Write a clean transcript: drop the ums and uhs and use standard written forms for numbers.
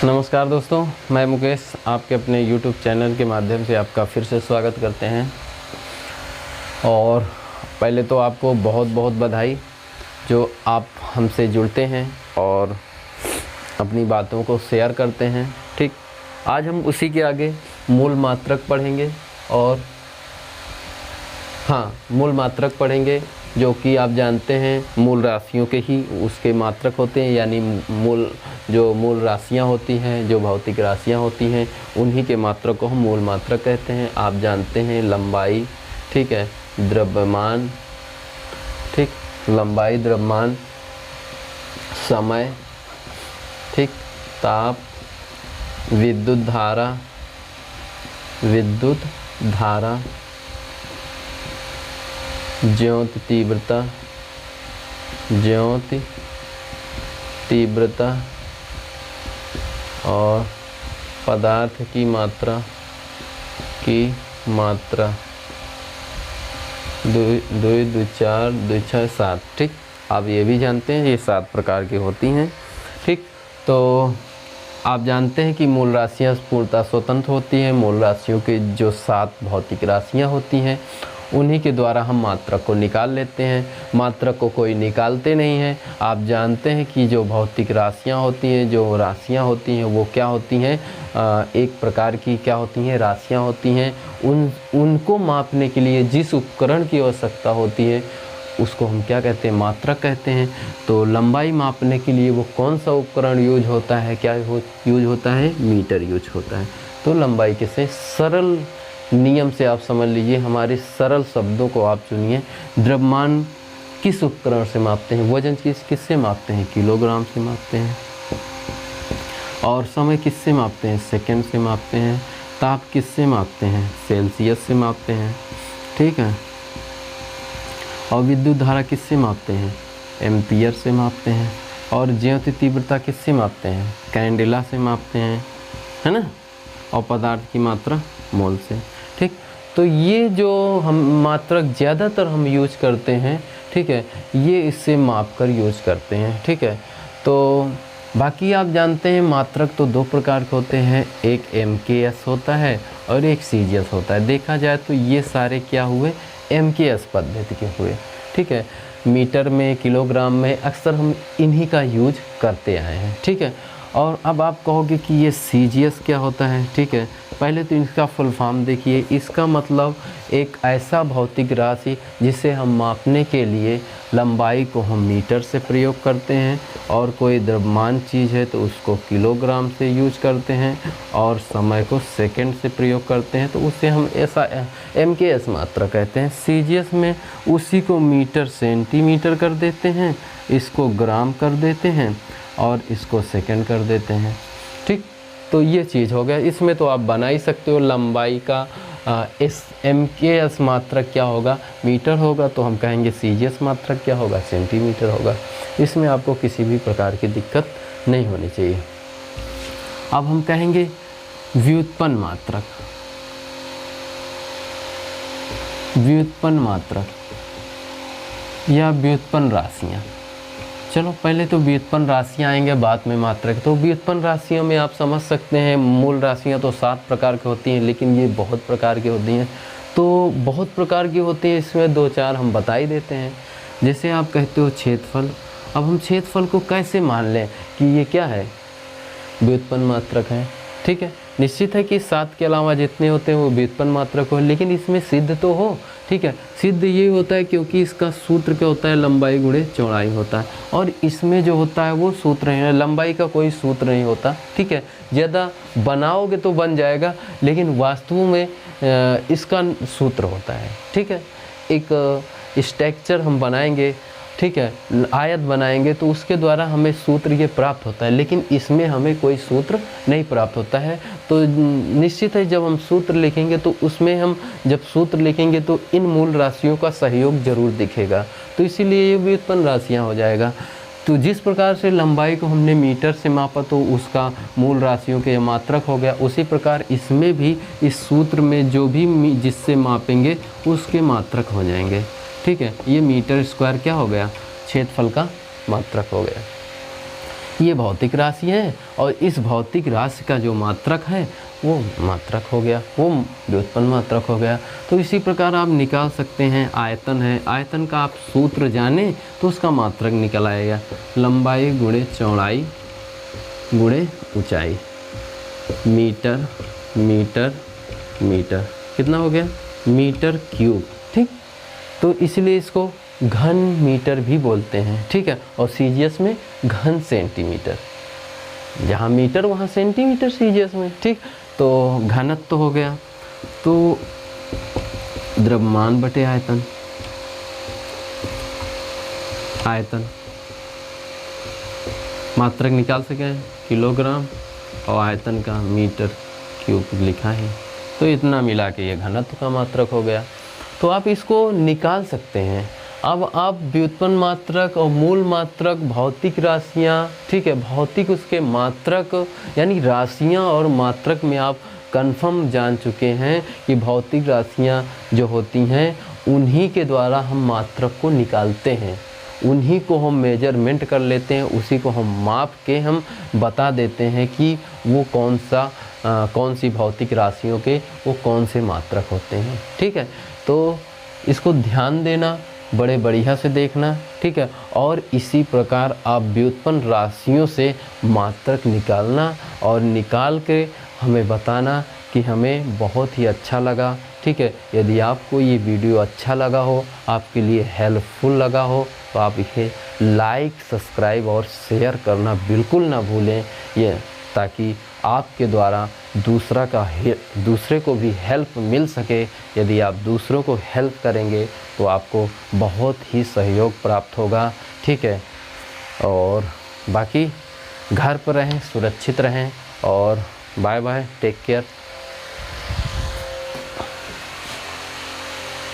नमस्कार दोस्तों, मैं मुकेश आपके अपने YouTube चैनल के माध्यम से आपका फिर से स्वागत करते हैं। और पहले तो आपको बहुत बहुत बधाई जो आप हमसे जुड़ते हैं और अपनी बातों को शेयर करते हैं। ठीक, आज हम उसी के आगे मूल मात्रक पढ़ेंगे और मूल मात्रक पढ़ेंगे जो कि आप जानते हैं मूल राशियों के ही उसके मात्रक होते हैं, यानी मूल राशियां होती हैं, जो भौतिक राशियां होती हैं, उन्हीं के मात्रक को हम मूल मात्रक कहते हैं। आप जानते हैं लंबाई, ठीक है, द्रव्यमान, ठीक, लंबाई, द्रव्यमान, समय, ठीक, ताप, विद्युत धारा, ज्योति तीव्रता और पदार्थ की मात्रा दो चार 7। ठीक, आप ये भी जानते हैं ये 7 प्रकार की होती हैं। ठीक, तो आप जानते हैं कि मूल राशियाँ पूर्णतः स्वतंत्र होती हैं। मूल राशियों के जो 7 भौतिक राशियाँ होती हैं उन्हीं के द्वारा हम मात्रक को निकाल लेते हैं। मात्रक को कोई निकालते नहीं है। आप जानते हैं कि जो भौतिक राशियाँ होती हैं, जो राशियाँ होती हैं वो क्या होती हैं, एक प्रकार की क्या होती हैं, राशियाँ होती हैं। उनको मापने के लिए जिस उपकरण की आवश्यकता होती है उसको हम क्या कहते हैं, मात्रक कहते हैं। तो लंबाई मापने के लिए वो कौन सा उपकरण यूज होता है, क्या यूज होता है, मीटर यूज होता है। तो लंबाई कैसे, सरल नियम से आप समझ लीजिए, हमारे सरल शब्दों को आप चुनिए। द्रव्यमान किस उपकरण से मापते हैं, वजन किससे मापते हैं, किलोग्राम से मापते हैं। और समय किससे मापते हैं, सेकंड से मापते हैं। ताप किससे मापते हैं, सेल्सियस से मापते हैं, ठीक है। और विद्युत धारा किससे मापते हैं, एम्पियर से मापते हैं। और ज्योति तीव्रता किससे मापते हैं, कैंडेला से मापते हैं, है ना। और पदार्थ की मात्रा मोल से। ठीक, तो ये जो हम मात्रक ज़्यादातर हम यूज करते हैं, ठीक है, ये इससे माप कर यूज करते हैं। ठीक है, तो बाकी आप जानते हैं मात्रक तो 2 प्रकार के होते हैं, एक MKS होता है और एक CGS होता है। देखा जाए तो ये सारे क्या हुए, MKS पद्धति के हुए। ठीक है, मीटर में, किलोग्राम में अक्सर हम इन्हीं का यूज करते आए हैं। ठीक है, और अब आप कहोगे कि ये CGS क्या होता है। ठीक है, पहले तो इसका फुल फॉर्म देखिए। इसका मतलब एक ऐसा भौतिक राशि जिसे हम मापने के लिए लंबाई को हम मीटर से प्रयोग करते हैं, और कोई द्रव्यमान चीज़ है तो उसको किलोग्राम से यूज करते हैं, और समय को सेकंड से प्रयोग करते हैं, तो उसे हम ऐसा MKS मात्रा कहते हैं। CGS में उसी को मीटर सेंटीमीटर कर देते हैं, इसको ग्राम कर देते हैं और इसको सेकंड कर देते हैं। ठीक, तो ये चीज़ हो गया। इसमें तो आप बना ही सकते हो लंबाई का MKS मात्रक क्या होगा, मीटर होगा, तो हम कहेंगे CGS मात्रक क्या होगा, सेंटीमीटर होगा। इसमें आपको किसी भी प्रकार की दिक्कत नहीं होनी चाहिए। अब हम कहेंगे व्युत्पन्न मात्रक या व्युत्पन्न राशियाँ। चलो पहले तो व्युत्पन्न राशियाँ आएंगे, बाद में मात्रक। तो व्युत्पन्न राशियों में आप समझ सकते हैं मूल राशियाँ तो 7 प्रकार की होती हैं, लेकिन ये बहुत प्रकार की होती हैं। तो बहुत प्रकार की होती हैं, इसमें 2-4 हम बता ही देते हैं। जैसे आप कहते हो क्षेत्रफल। अब हम क्षेत्रफल को कैसे मान लें कि ये क्या है, व्युत्पन्न मात्रक है। ठीक है, निश्चित है कि 7 के अलावा जितने होते हैं वो व्युत्पन्न मात्रक हो, लेकिन इसमें सिद्ध तो हो। ठीक है, सिद्ध ये होता है क्योंकि इसका सूत्र क्या होता है, लंबाई गुणे चौड़ाई होता है। और इसमें जो होता है वो सूत्र है, लंबाई का कोई सूत्र नहीं होता। ठीक है, ज़्यादा बनाओगे तो बन जाएगा, लेकिन वास्तव में इसका सूत्र होता है। ठीक है, एक स्ट्रक्चर हम बनाएंगे, ठीक है, आयत बनाएंगे, तो उसके द्वारा हमें सूत्र ये प्राप्त होता है, लेकिन इसमें हमें कोई सूत्र नहीं प्राप्त होता है। तो निश्चित है जब हम सूत्र लिखेंगे तो उसमें हम जब सूत्र लिखेंगे तो इन मूल राशियों का सहयोग जरूर दिखेगा, तो इसीलिए ये व्युत्पन्न राशियाँ हो जाएगा। तो जिस प्रकार से लंबाई को हमने मीटर से मापा तो उसका मूल राशियों के मात्रक हो गया, उसी प्रकार इसमें भी इस सूत्र में जो भी जिससे मापेंगे उसके मात्रक हो जाएंगे। ठीक है, ये मीटर स्क्वायर क्या हो गया, क्षेत्रफल का मात्रक हो गया। ये भौतिक राशि है और इस भौतिक राशि का जो मात्रक है वो मात्रक हो गया, वो व्युत्पन्न मात्रक हो गया। तो इसी प्रकार आप निकाल सकते हैं, आयतन है, आयतन का आप सूत्र जाने तो उसका मात्रक निकल आएगा, लंबाई गुणे चौड़ाई गुणे ऊंचाई, मीटर मीटर मीटर, कितना हो गया, मीटर क्यूब। ठीक, तो इसलिए इसको घन मीटर भी बोलते हैं। ठीक है, और सीजीएस में घन सेंटीमीटर, जहाँ मीटर वहाँ सेंटीमीटर सीजीएस में। ठीक, तो घनत्व तो हो गया, तो द्रव्यमान बटे आयतन, आयतन मात्रक निकाल सके किलोग्राम और आयतन का मीटर क्यूब लिखा है, तो इतना मिला के ये घनत्व का मात्रक हो गया। तो आप इसको निकाल सकते हैं। अब आप व्युत्पन्न मात्रक और मूल मात्रक, भौतिक राशियाँ, ठीक है, भौतिक उसके मात्रक यानी राशियाँ और मात्रक में आप कन्फर्म जान चुके हैं कि भौतिक राशियाँ जो होती हैं उन्हीं के द्वारा हम मात्रक को निकालते हैं, उन्हीं को हम मेजरमेंट कर लेते हैं, उसी को हम माप के हम बता देते हैं कि वो कौन सी भौतिक राशियों के वो कौन से मात्रक होते हैं। ठीक है, तो इसको ध्यान देना, बड़े बढ़िया से देखना। ठीक है, और इसी प्रकार आप व्युत्पन्न राशियों से मात्रक निकालना और निकाल के हमें बताना कि हमें बहुत ही अच्छा लगा। ठीक है, यदि आपको ये वीडियो अच्छा लगा हो, आपके लिए हेल्पफुल लगा हो, तो आप इसे लाइक, सब्सक्राइब और शेयर करना बिल्कुल ना भूलें, ये ताकि आपके द्वारा दूसरे को भी हेल्प मिल सके। यदि आप दूसरों को हेल्प करेंगे तो आपको बहुत ही सहयोग प्राप्त होगा। ठीक है, और बाकी घर पर रहें, सुरक्षित रहें और बाय बाय, टेक केयर।